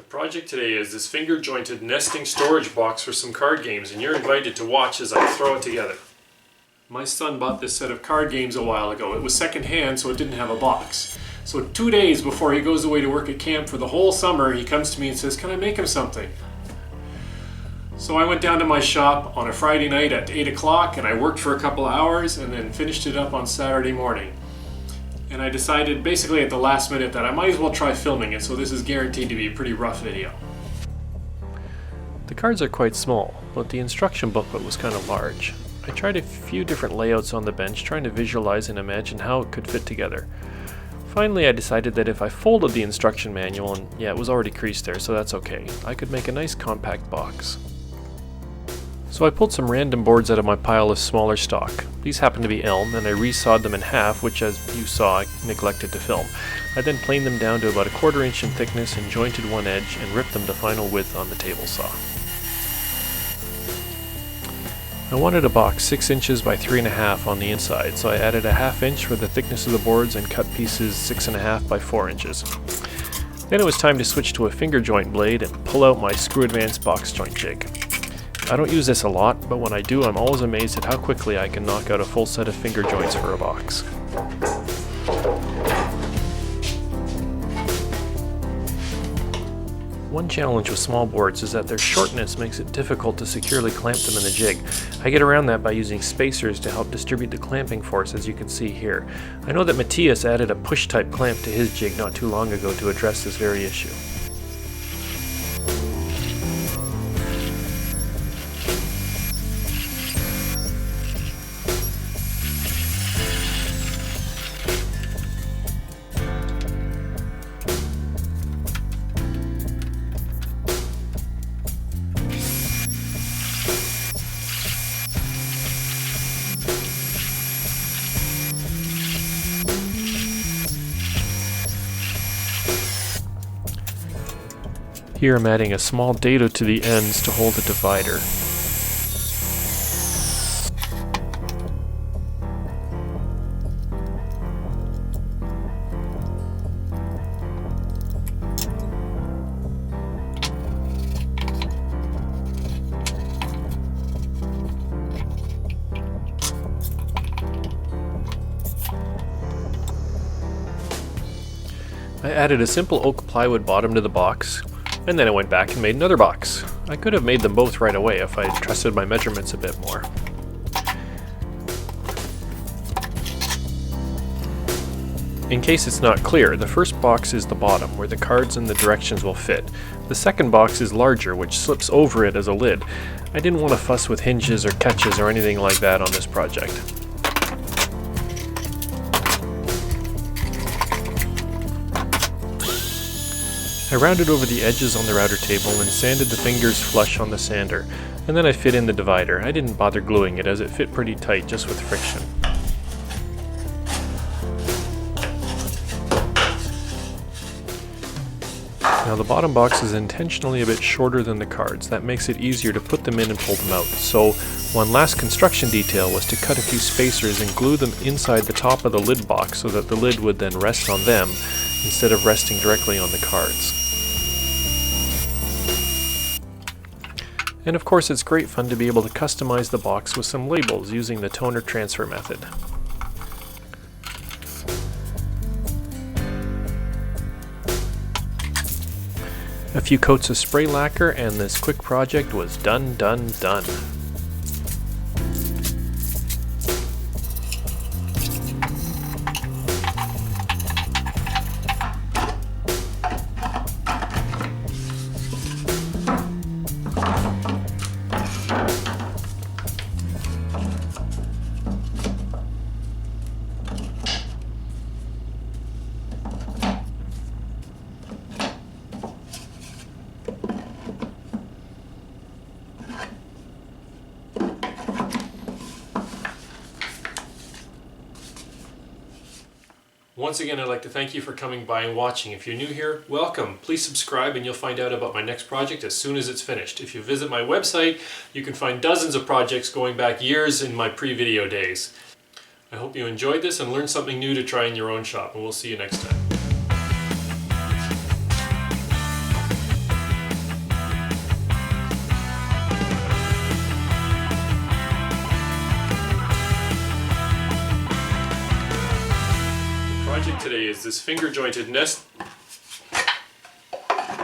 Project today is this finger jointed nesting storage box for some card games, and you're invited to watch as I throw it together. My son bought this set of card games a while ago. It was second hand, so it didn't have a box. So 2 days before he goes away to work at camp for the whole summer, he comes to me and says, "Can I make him something?" So I went down to my shop on a Friday night at 8 o'clock and I worked for a couple of hours and then finished it up on Saturday morning. And I decided basically at the last minute that I might as well try filming it, so this is guaranteed to be a pretty rough video. The cards are quite small, but the instruction booklet was kind of large. I tried a few different layouts on the bench, trying to visualize and imagine how it could fit together. Finally, I decided that if I folded the instruction manual, and yeah, it was already creased there, so that's okay, I could make a nice compact box. So I pulled some random boards out of my pile of smaller stock. These happen to be elm, and I resawed them in half, which, as you saw, I neglected to film. I then planed them down to about 1/4 inch in thickness and jointed one edge and ripped them to final width on the table saw. I wanted a box 6 inches by 3.5 on the inside, so I added a 1/2 inch for the thickness of the boards and cut pieces 6.5 by 4 inches. Then it was time to switch to a finger joint blade and pull out my screw advance box joint jig. I don't use this a lot, but when I do, I'm always amazed at how quickly I can knock out a full set of finger joints for a box. One challenge with small boards is that their shortness makes it difficult to securely clamp them in the jig. I get around that by using spacers to help distribute the clamping force, as you can see here. I know that Matthias added a push-type clamp to his jig not too long ago to address this very issue. Here I'm adding a small dado to the ends to hold the divider. I added a simple oak plywood bottom to the box, and then I went back and made another box. I could have made them both right away if I had trusted my measurements a bit more. In case it's not clear, the first box is the bottom, where the cards and the directions will fit. The second box is larger, which slips over it as a lid. I didn't want to fuss with hinges or catches or anything like that on this project. I rounded over the edges on the router table and sanded the fingers flush on the sander, and then I fit in the divider. I didn't bother gluing it as it fit pretty tight just with friction. Now the bottom box is intentionally a bit shorter than the cards. That makes it easier to put them in and pull them out. So one last construction detail was to cut a few spacers and glue them inside the top of the lid box so that the lid would then rest on them instead of resting directly on the cards. And of course it's great fun to be able to customize the box with some labels using the toner transfer method. A few coats of spray lacquer and this quick project was done. Once again, I'd like to thank you for coming by and watching. If you're new here, welcome. Please subscribe and you'll find out about my next project as soon as it's finished. If you visit my website, you can find dozens of projects going back years in my pre-video days. I hope you enjoyed this and learned something new to try in your own shop, and we'll see you next time. project today is this finger jointed nest